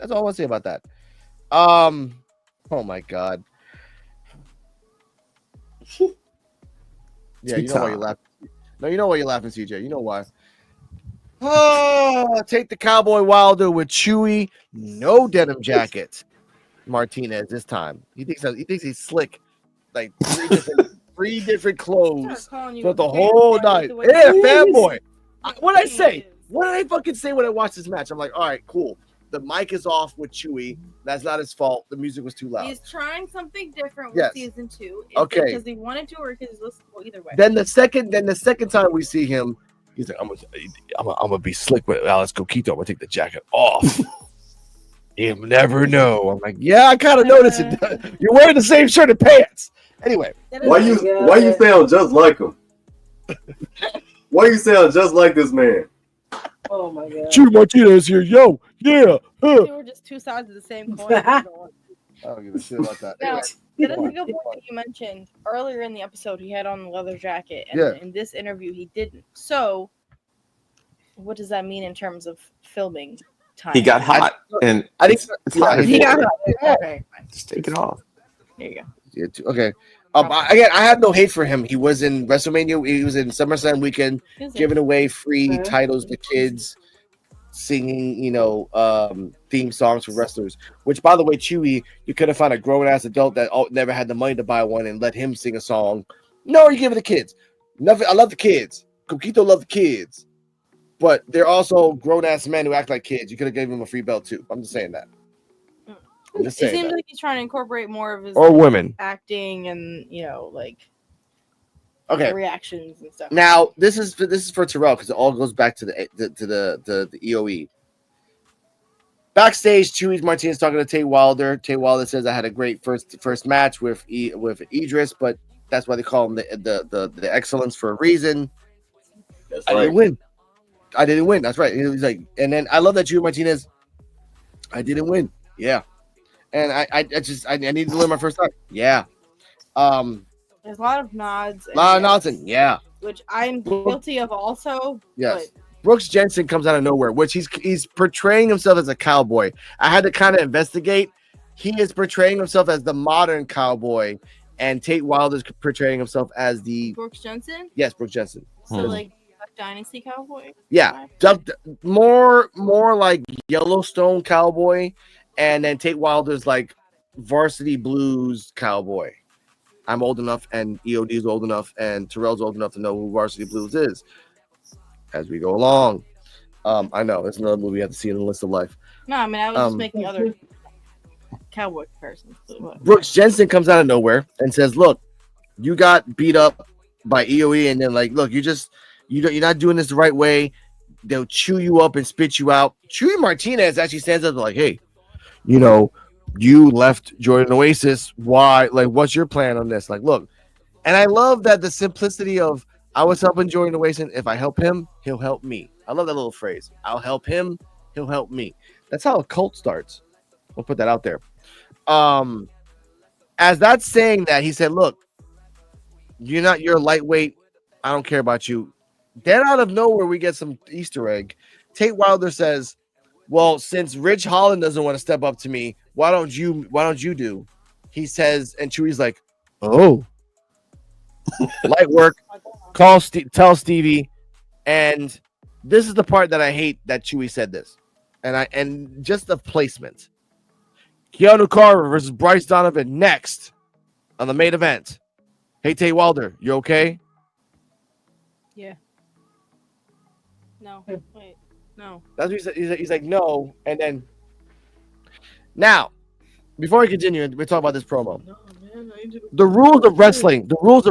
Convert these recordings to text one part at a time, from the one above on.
That's all I want to say about that. Oh my god. Yeah, you know why you're laughing. No, you know why you're laughing, CJ. You know why. Oh, take the Cowboy Wilder with Chewy, no denim jacket. Martinez this time. He thinks he's slick. Like three different clothes for the whole night. Yeah, fanboy. What did I say? What did I fucking say when I watched this match? I'm like, all right, cool. The mic is off with Chewy. That's not his fault. The music was too loud. He's trying something different with season 2. Okay. Because he wanted to, or because he's listenable either way. Then the second time we see him, he's like, I'm gonna be slick with Alex Coquito. I'm gonna take the jacket off. You never know. I'm like, yeah, I kind of noticed it. You're wearing the same shirt and pants. Anyway, why you sound just like him? Why you sound just like this man? Oh my god. Chewy Martinez here, yo, yeah. They were just two sides of the same coin. I don't give a shit about that. Now, that is a good point that you mentioned. Earlier in the episode, he had on the leather jacket, and in this interview, he didn't. So, what does that mean in terms of filming time? He got hot, and I think he got hot. Okay, just take it off. There you go. Yeah, okay. Again, I have no hate for him. He was in WrestleMania. He was in SummerSlam weekend, giving away free titles to kids, singing, theme songs for wrestlers. Which, by the way, Chewy, you could have found a grown-ass adult that never had the money to buy one and let him sing a song. No, you give it to kids. Nothing. I love the kids. Coquito love the kids, but they're also grown-ass men who act like kids. You could have given them a free belt too. I'm just saying that. It seems like he's trying to incorporate more of his women acting and reactions and stuff. Now this is for Terrell because it all goes back to the EOE. Backstage, Chewy Martinez talking to Tate Wilder. Tate Wilder says, "I had a great first match with Idris, but that's why they call him the excellence for a reason. I didn't win. That's right." He was like, and then I love that Chewy Martinez. I didn't win. Yeah. And I needed to learn my first time. Yeah. There's a lot of nods. Yeah. Which I'm guilty of also. Yes. But Brooks Jensen comes out of nowhere, which he's portraying himself as a cowboy. I had to kind of investigate. He is portraying himself as the modern cowboy, and Tate Wilder's portraying himself as the Brooks Jensen? Yes, Brooks Jensen. So like Dynasty cowboy? Yeah. More like Yellowstone cowboy. And then Tate Wilder's like Varsity Blues cowboy. I'm old enough, and EOD is old enough, and Terrell's old enough to know who Varsity Blues is as we go along. I know it's another movie you have to see in the list of life. No, I mean I was just making other cowboy comparisons. Brooks Jensen comes out of nowhere and says, "Look, you got beat up by EOE, and then look, you're not doing this the right way. They'll chew you up and spit you out." Chewy Martinez actually stands up like, "Hey, you left Jordan Oasis. Why? Like, what's your plan on this? Like, look." And I love that the simplicity of I was helping Jordan Oasis. If I help him, he'll help me. I love that little phrase. I'll help him, he'll help me. That's how a cult starts. We'll put that out there. As that's saying that, he said, "Look, you're lightweight. I don't care about you." Then out of nowhere, we get some Easter egg. Tate Wilder says, "Well, since Rich Holland doesn't want to step up to me, why don't you do?" He says, and Chewy's like, "Oh, light work. Tell Stevie." And this is the part that I hate that Chewy said this, and just the placement. Keanu Carver versus Bryce Donovan next on the main event. Hey, Tate Wilder, you okay? Yeah. No. Wait. No. That's what he said. He's like, no. And then now, before we continue, we talk about this promo. No, man, the rules of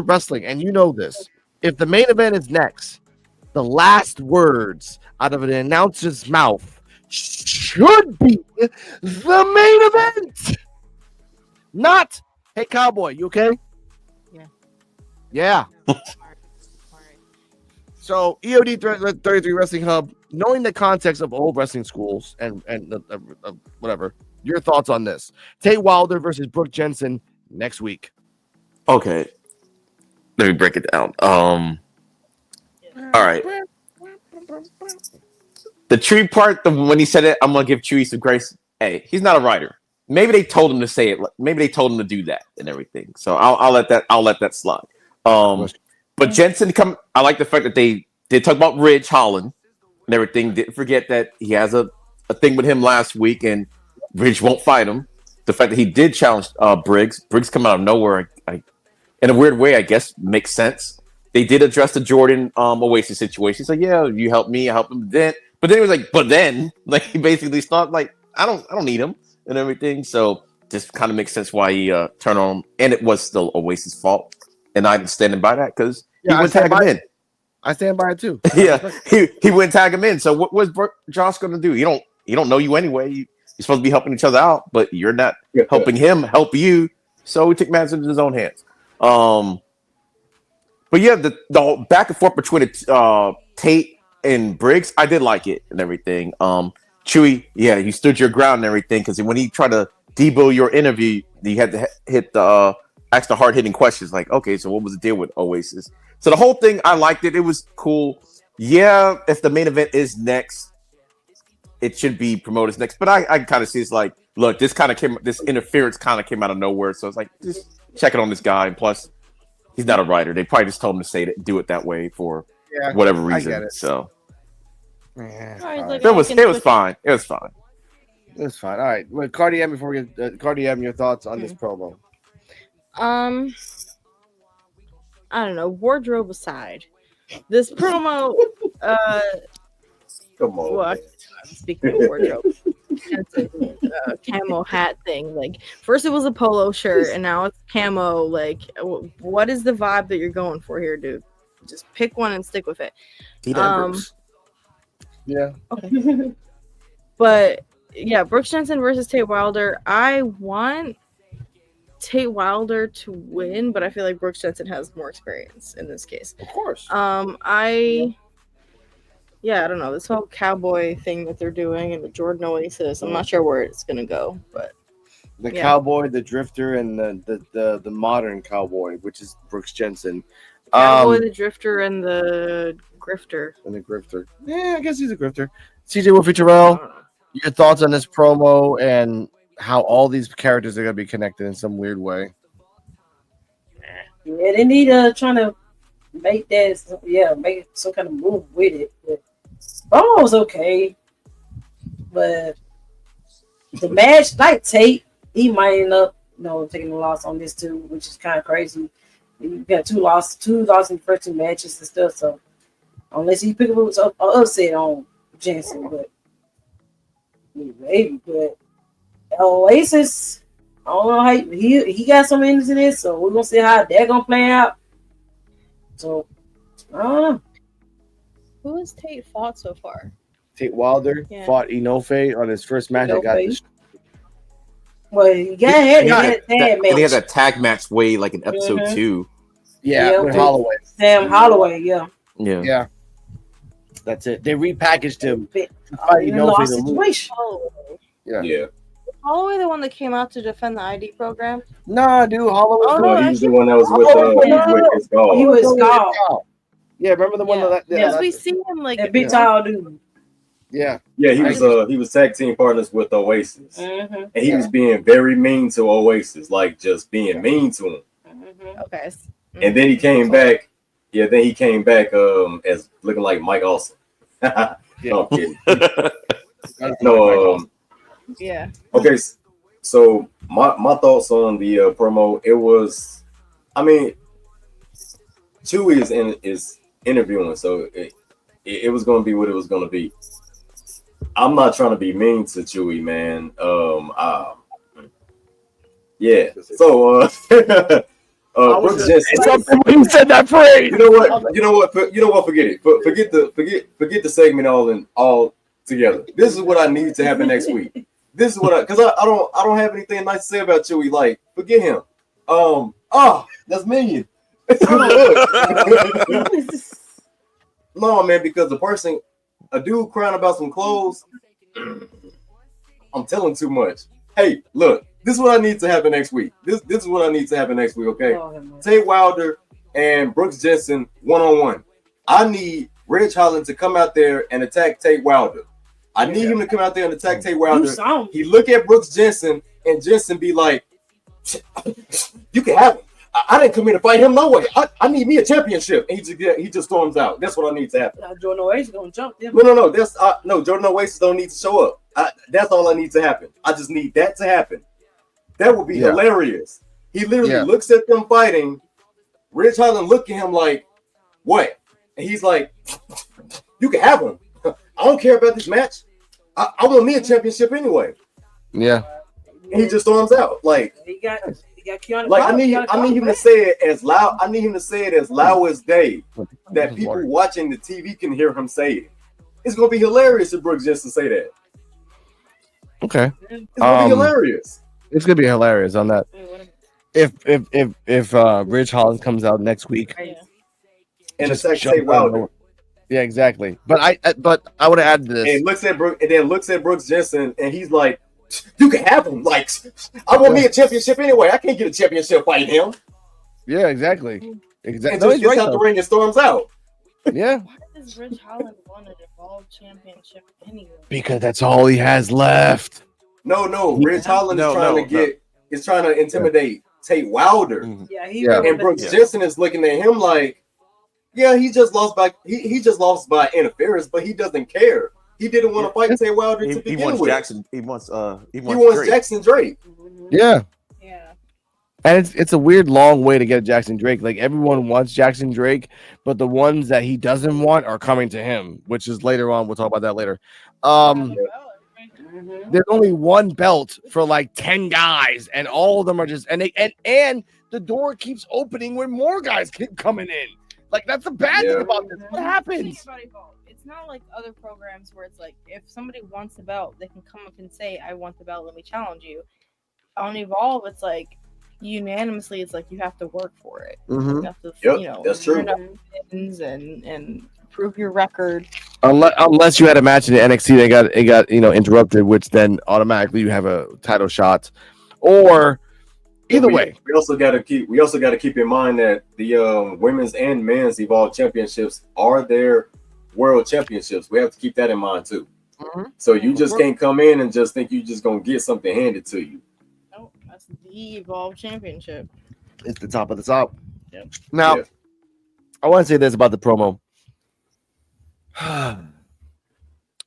wrestling, and you know this. If the main event is next, the last words out of an announcer's mouth should be the main event. Not, "Hey, cowboy, you okay?" Yeah. Yeah. All right. So EOD 33 Wrestling Hub, knowing the context of old wrestling schools and whatever, your thoughts on this? Tate Wilder versus Brooke Jensen next week. Okay, let me break it down. All right. The tree part, when he said it, I'm gonna give Chewy some grace. hey, he's not a writer. Maybe they told him to say it. Maybe they told him to do that and everything. So I'll let that slide. But Jensen I like the fact that they did talk about Ridge Holland and everything. Didn't forget that he has a thing with him last week, and Ridge won't fight him. The fact that he did challenge Briggs come out of nowhere, in a weird way, I guess makes sense. They did address the Jordan Oasis situation. So yeah, you helped me, I helped him. But then he was like, he basically stopped. Like, I don't need him and everything. So just kind of makes sense why he turned on him, and it was still Oasis' fault. And I'm standing by that because he wouldn't tag him in. I stand by it too. Yeah, he wouldn't tag him in. So what was Josh going to do? He don't know you anyway. You're supposed to be helping each other out, but you're not helping him help you. So he took matters into his own hands. But yeah, the back and forth between Tate and Briggs, I did like it and everything. Chewy, yeah, you stood your ground and everything, because when he tried to debo your interview, you had to ask the hard-hitting questions like, okay, so what was the deal with Oasis? So the whole thing, I liked it. It was cool. Yeah, if the main event is next, it should be promoted next. But I kind of see it's like, look, this interference kind of came out of nowhere. So it's like, just check it on this guy. And plus, he's not a writer. They probably just told him to do it that way for whatever reason. I get it. So Like, it was fine. It was fine. It was fine. All right. Wait, Cardi M, before we get Cardi M, your thoughts on this promo? I don't know. Wardrobe aside, this promo, Come on. well, speaking of wardrobe, camo hat thing. Like, first it was a polo shirt, and now it's camo. Like, what is the vibe that you're going for here, dude? Just pick one and stick with it. Yeah. Okay. But yeah, Brooks Jensen versus Tate Wilder. I want Tate Wilder to win, but I feel like Brooks Jensen has more experience in this case. Of course. I don't know, this whole cowboy thing that they're doing and the Jordan Oasis. I'm not sure where it's gonna go, but the cowboy, the drifter, and the modern cowboy, which is Brooks Jensen. Cowboy, the drifter, and the grifter. Yeah, I guess he's a grifter. Ceejaywolfy, Terrell, your thoughts on this promo and how all these characters are going to be connected in some weird way? Yeah, they need trying to make that, make some kind of move with it. But promo was okay, but the match, like Tate, he might end up, taking a loss on this too, which is kind of crazy. You got two losses in the first two matches and stuff. So unless he pick up an upset on Jensen, but maybe. But Oasis, I don't know how he got some into this, so we're gonna see how they're gonna play out. So I don't know. Who has Tate fought so far? Tate Wilder fought Inoue on his first match. Well, he had that tag match way like in episode 2. Yeah, with Holloway. Sam Holloway, yeah. That's it. They repackaged him. Situation. Yeah. Holloway, the one that came out to defend the ID program? Nah, dude, Holloway. He was the one that was with his dog. He was gone. Yeah, remember the one that? Because we see him like that big tall dude. Yeah. Yeah, he was tag team partners with Oasis, and he was being very mean to Oasis, like just being mean to him. Okay. And then he came back. Yeah, then he came back as looking like Mike Austin. No, I'm kidding. Yeah. Okay, so my thoughts on the promo. It was, I mean, Chewy is interviewing, so it was going to be what it was going to be. I'm not trying to be mean to Chewy, man. Yeah. So Brooks Jensen. He said that phrase. You know what? Forget it. Forget the segment all together. This is what I need to happen next week. This is what because I don't have anything nice to say about Chewy. Like, forget him. That's mean. No, man, because a dude crying about some clothes, I'm telling too much. Hey, look, this is what I need to happen next week. This is what I need to happen next week, okay? Tate Wilder and Brooks Jensen 1-on-1. I need Ridge Holland to come out there and attack Tate Wilder. I need him to come out there and attack Tate Do Wilder. something. He look at Brooks Jensen, and Jensen be like, "You can have him. I didn't come in to fight him no way. I need me a championship." And he just storms out. That's what I need to happen. Jordan Oasis gonna jump them. No. That's no. Jordan Oasis don't need to show up. That's all I need to happen. I just need that to happen. That would be hilarious. He literally looks at them fighting. Ridge Holland look at him like, "What?" And he's like, "You can have him. I don't care about this match. I want me a championship anyway." Yeah. And he just storms out. Like he got Keanu. Like I need him to say it as loud. I need him to say it as loud as day that people watching the TV can hear him say it. It's gonna be hilarious if Brooks Jensen say that. Okay. It's gonna be hilarious. It's gonna be hilarious on that. If Ridge Holland comes out next week and attacks Tate Wilder. Yeah, exactly. But I would have added this. And looks at Brooks Jensen and he's like, "You can have him. Like, I want me a championship anyway. I can't get a championship fighting him." Yeah, exactly. And just gets out the ring and storms out. Yeah. Why does Ridge Holland want an Evolve championship anyway? Because that's all he has left. No. Ridge Holland is trying to intimidate Tate Wilder. And Brooks Jensen is looking at him like, yeah, he just lost by interference, but he doesn't care. He didn't want to fight Tate Wilder to begin with. He wants Jackson Drake. Yeah. Yeah. And it's a weird long way to get Jackson Drake. Like everyone wants Jackson Drake, but the ones that he doesn't want are coming to him, which is later on. We'll talk about that later. There's only one belt for like 10 guys, and all of them are just and the door keeps opening when more guys keep coming in. Like that's the bad thing about this. What happens? It's not like other programs where it's like if somebody wants the belt, they can come up and say, "I want the belt. Let me challenge you." On Evolve, it's like unanimously, it's like you have to work for it. You have to, that's true. And prove your record. Unless you had a match in the NXT that got interrupted, which then automatically you have a title shot, or either way. We also got to keep in mind that the women's and men's Evolve championships are their world championships. We have to keep that in mind too. So you just can't come in and just think you just gonna get something handed to you. No, that's the Evolve championship. It's the top of the top. Yep. Now, I want to say this about the promo.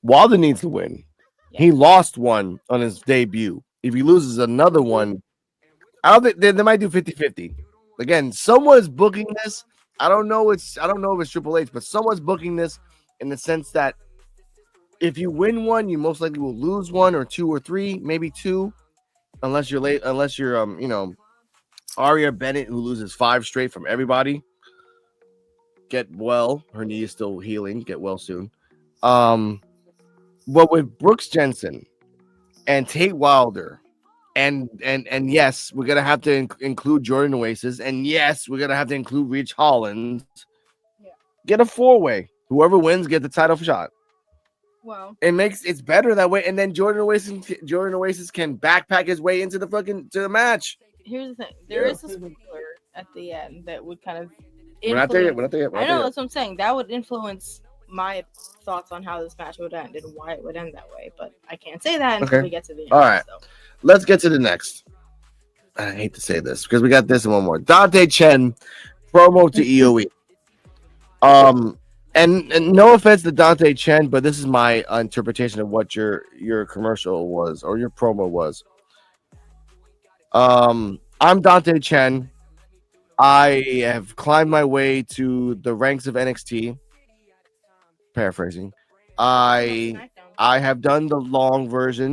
Wilder needs to win. He lost one on his debut. If he loses another one, I don't think they might do 50-50. Again, someone's booking this. I don't know if it's Triple H, but someone's booking this in the sense that if you win one, you most likely will lose one or two or three, maybe two, unless you're Aria Bennett, who loses 5 straight from everybody. Get well. Her knee is still healing. Get well soon. But with Brooks Jensen and Tate Wilder, and yes, we're gonna have to include Jordan Oasis, and yes, we're gonna have to include Ridge Holland. Get a 4-way. Whoever wins get the title shot. Wow. It's better that way, and then Jordan Oasis can backpack his way into the match. Here's the thing: there is a spoiler at the end that would kind of. We're not there yet. I know that's what I'm saying. That would influence my thoughts on how this match would end and why it would end that way. But I can't say that until we get to the end. All right, let's get to the next. I hate to say this because we got this and one more. Dante Chen promo to EOE. And no offense to Dante Chen, but this is my interpretation of what your commercial was or your promo was. I'm Dante Chen. I have climbed my way to the ranks of NXT. Paraphrasing. I have done the long version.